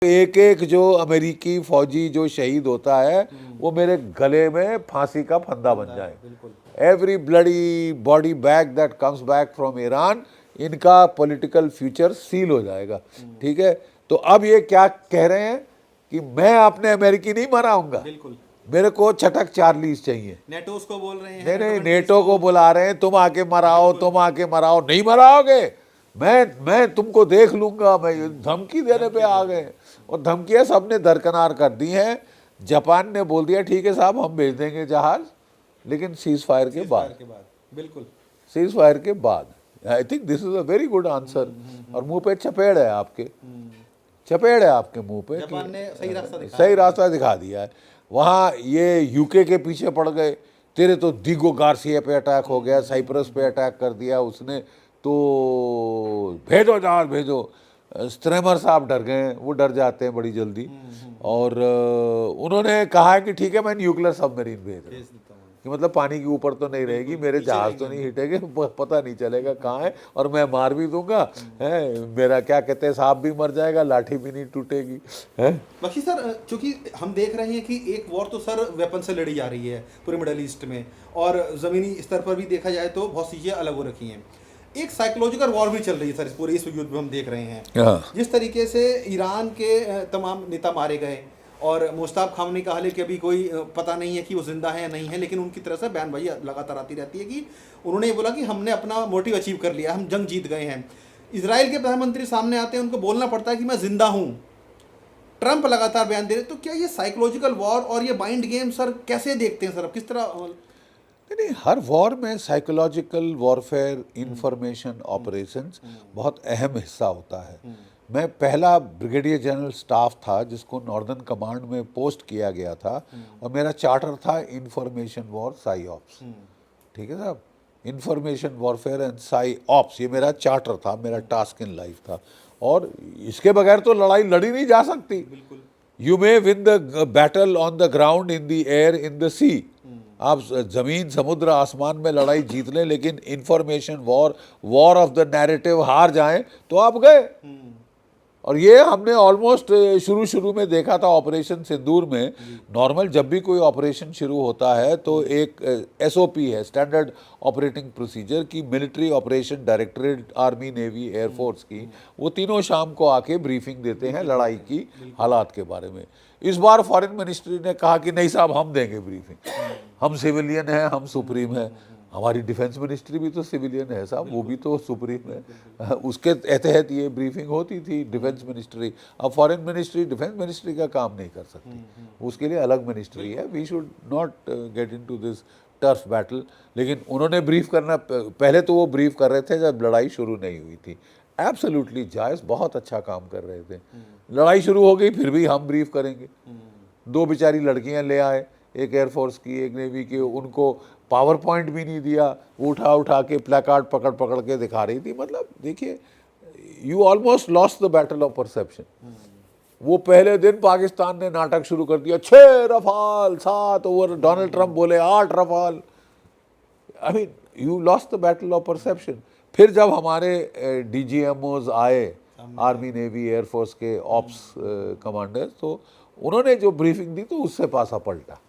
एक एक जो अमेरिकी फौजी जो शहीद होता है वो मेरे गले में फांसी का फंदा बन जाए। Every bloody body bag that comes back from Iran, इनका पॉलिटिकल फ्यूचर सील हो जाएगा। ठीक है, तो अब ये क्या कह रहे हैं कि मैं अपने अमेरिकी नहीं मराऊंगा, मेरे को छटक चार्लीस चाहिए। नेटो को बोल रहे हैं, नहीं, नेटो को बुला रहे हैं, तुम आके मराओ, तुम आके मराओ। नहीं मराओगे, मैं तुमको देख लूंगा। मैं धमकी देने पे आ गए, और धमकियां सबने दरकिनार कर दी हैं। जापान ने बोल दिया ठीक है साहब, हम भेज देंगे जहाज, लेकिन सीज फायर के बाद। बिल्कुल, सीज फायर के बाद। I think this is a very good answer. और मुंह पे चपेड़ है आपके, चपेड़ है आपके मुंह पे। जापान ने सही रास्ता दिखा दिया है। वहाँ ये यूके के पीछे पड़ गए, तेरे तो दीगो गार्सिया पे अटैक हो गया, साइप्रस पे अटैक कर दिया उसने, तो भेजो जहाज भेजो। स्ट्रेमर साहब डर गए, वो डर जाते हैं बड़ी जल्दी। और उन्होंने कहा है कि ठीक है मैं न्यूक्लियर सबमरीन भेज रहा हूँ, कि मतलब पानी के ऊपर तो नहीं रहेगी, मेरे जहाज तो नहीं हिटेंगे, पता नहीं चलेगा कहाँ है, और मैं मार भी दूंगा है, मेरा क्या कहते हैं सांप भी मर जाएगा, लाठी भी नहीं टूटेगी है। बाकी सर, चूंकि हम देख रहे हैं कि एक वॉर तो सर वेपन से लड़ी जा रही है पूरे मिडल ईस्ट में, और ज़मीनी स्तर पर भी देखा जाए तो बहुत चीज़ें अलग हो रखी हैं। एक साइकोलॉजिकल वॉर भी चल रही है सर इस पूरे युद्ध में, हम देख रहे हैं जिस तरीके से ईरान के तमाम नेता मारे गए, और मुश्ताक खामनी का हाल है कि अभी कोई पता नहीं है कि वो जिंदा है या नहीं है, लेकिन उनकी तरफ से बयानबाजी लगातार आती रहती है कि उन्होंने ये बोला कि हमने अपना मोटिव अचीव कर लिया, हम जंग जीत गए हैं। इजराइल के प्रधानमंत्री सामने आते हैं, उनको बोलना पड़ता है कि मैं जिंदा हूँ। ट्रंप लगातार बयान दे रहे, तो क्या ये साइकोलॉजिकल वॉर और ये माइंड गेम सर कैसे देखते हैं सर, अब किस तरह? नहीं, हर वॉर में साइकोलॉजिकल वॉरफेयर, इंफॉर्मेशन ऑपरेशंस बहुत अहम हिस्सा होता है। मैं पहला ब्रिगेडियर जनरल स्टाफ था जिसको नॉर्दर्न कमांड में पोस्ट किया गया था, और मेरा चार्टर था इंफॉर्मेशन वॉर साई ऑप्स। ठीक है साहब, information warfare and Sai ops, ये मेरा चार्टर था, मेरा टास्क इन लाइफ था। और इसके बगैर तो लड़ाई लड़ी नहीं जा सकती। You may win the battle on the ground, in the air, in the sea. आप जमीन समुद्र आसमान में लड़ाई जीत लें, लेकिन information war, war of the narrative हार जाएं तो आप गए। और ये हमने ऑलमोस्ट शुरू में देखा था ऑपरेशन सिंदूर में। नॉर्मल जब भी कोई ऑपरेशन शुरू होता है तो एक एसओपी है, स्टैंडर्ड ऑपरेटिंग प्रोसीजर, की military operation directorate, army, navy, air force की, वो तीनों शाम को आके ब्रीफिंग देते हैं लड़ाई की हालात के बारे में। इस बार फॉरेन मिनिस्ट्री ने कहा कि नहीं साहब हम देंगे ब्रीफिंग, हम सिविलियन हैं, हम सुप्रीम है। हमारी डिफेंस मिनिस्ट्री भी तो सिविलियन है साहब, वो भी तो सुप्रीम है, उसके तहत ये ब्रीफिंग होती थी डिफेंस मिनिस्ट्री। अब फॉरेन मिनिस्ट्री डिफेंस मिनिस्ट्री का काम नहीं कर सकती, उसके लिए अलग मिनिस्ट्री है। We should not get into this turf battle. लेकिन उन्होंने ब्रीफ करना, पहले तो वो ब्रीफ कर रहे थे जब लड़ाई शुरू नहीं हुई थी, एब्सोल्युटली जायज़, बहुत अच्छा काम कर रहे थे। लड़ाई शुरू हो गई फिर भी हम ब्रीफ करेंगे। दो बेचारी लड़कियां ले आए, एक एयरफोर्स की, एक नेवी की, उनको पावर पॉइंट भी नहीं दिया, उठा के प्लेकार्ड पकड़ के दिखा रही थी। मतलब देखिए, you almost lost the battle of perception. वो पहले दिन पाकिस्तान ने नाटक शुरू कर दिया, 6 रफाल 7 ओवर, डोनाल्ड ट्रंप बोले 8 Rafale. I mean you lost the battle of perception. फिर जब हमारे डीजीएमओज आए, आर्मी, नेवी, एयरफोर्स के ऑप्स कमांडर, तो उन्होंने जो ब्रीफिंग दी तो उससे पासा पलटा।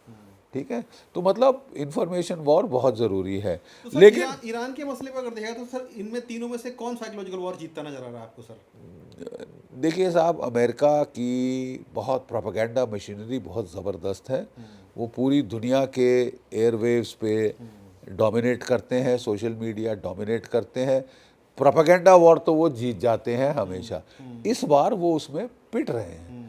ठीक है, तो मतलब इंफॉर्मेशन वॉर बहुत ज़रूरी है। तो लेकिन ईरान के मसले पर अगर देखा तो सर, इनमें तीनों में से कौन साइकोलॉजिकल वॉर जीतता नजर आ रहा है आपको सर? देखिए साहब, अमेरिका की बहुत प्रोपेगेंडा मशीनरी बहुत ज़बरदस्त है। वो पूरी दुनिया के एयरवेव्स पे डोमिनेट करते हैं, सोशल मीडिया डोमिनेट करते हैं। प्रोपेगेंडा वॉर तो वो जीत जाते हैं हमेशा। इस बार वो उसमें पिट रहे हैं।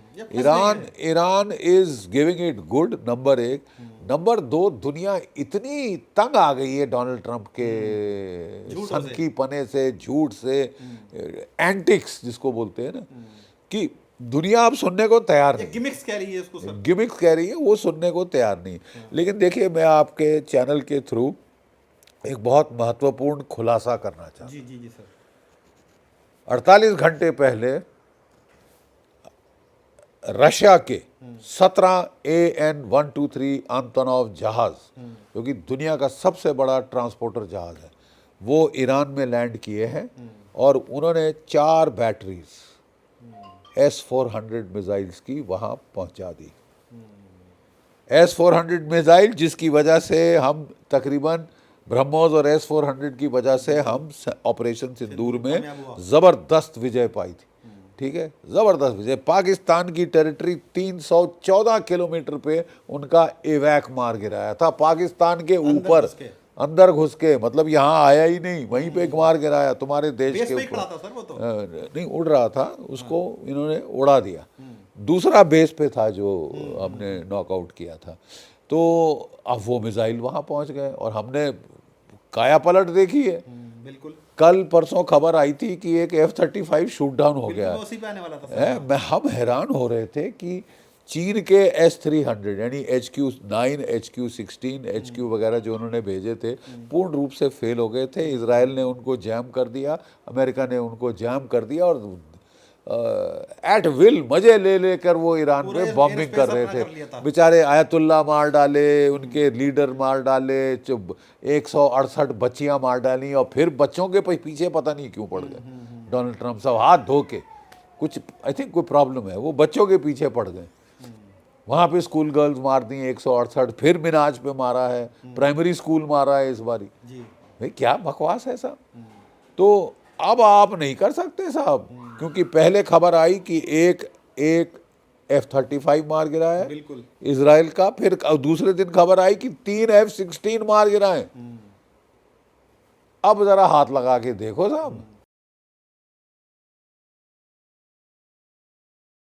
Iran is giving it good, number 1। Number 2, दुनिया इतनी तंग आ गई है डोनाल्ड ट्रंप के सनकी पने से, झूठ से, एंटिक्स जिसको बोलते हैं ना, कि दुनिया अब सुनने को तैयार नहीं। गिमिक्स कह रही है उसको सर, गिमिक्स कह रही है, वो सुनने को तैयार नहीं। लेकिन देखिए, मैं आपके चैनल के थ्रू एक बहुत महत्वपूर्ण खुलासा करना चाहता हूँ। जी सर। 48 घंटे पहले रशिया के 17 AN-123 आंतोनोव जहाज, जो कि दुनिया का सबसे बड़ा ट्रांसपोर्टर जहाज है, वो ईरान में लैंड किए हैं। और उन्होंने 4 बैटरीज S-400 मिसाइल्स की वहाँ पहुँचा दी। S-400 मिसाइल जिसकी वजह से हम तकरीबन ब्रह्मोस और S-400 की वजह से हम ऑपरेशन सिंदूर में ज़बरदस्त विजय पाई थी। ठीक है, ज़बरदस्त विजय। पाकिस्तान की टेरिटरी 314 किलोमीटर पे उनका एवैक मार गिराया था, पाकिस्तान के ऊपर अंदर घुस के, मतलब यहाँ आया ही नहीं, वहीं पे मार गिराया तुम्हारे देश के ऊपर। नहीं उड़ रहा था, उसको इन्होंने उड़ा दिया। दूसरा बेस पे था जो हमने नॉकआउट किया था। तो अब वो मिसाइल वहाँ पहुँच गए और हमने काया पलट देखी है। बिल्कुल। कल परसों खबर आई थी कि एक F-35 शूट डाउन हो गया है। हम हैरान हो रहे थे कि चीन के S-300 यानी HQ-9, HQ-16, HQ वगैरह जो उन्होंने भेजे थे पूर्ण रूप से फेल हो गए थे। इजराइल ने उनको जैम कर दिया, अमेरिका ने उनको जैम कर दिया और एट विल मजे ले लेकर वो ईरान पे बॉम्बिंग कर रहे थे। बेचारे आयतुल्ला मार डाले, उनके लीडर मार डाले, 168 बच्चियां मार डाली और फिर बच्चों के पीछे पता नहीं क्यों पड़ गए। डोनाल्ड ट्रंप साहब हाथ धो के, कुछ आई थिंक कोई प्रॉब्लम है, वो बच्चों के पीछे पड़ गए। वहाँ पे स्कूल गर्ल्स मार दी 168, फिर मिनाज पे मारा है, प्राइमरी स्कूल मारा है इस बारी। भाई क्या बकवास है साहब। तो अब आप नहीं कर सकते साहब, क्योंकि पहले खबर आई कि एक F-35 मार गिरा है इजराइल का, फिर दूसरे दिन खबर आई कि 3 F-16 मार गिराए। अब जरा हाथ लगा के देखो साहब,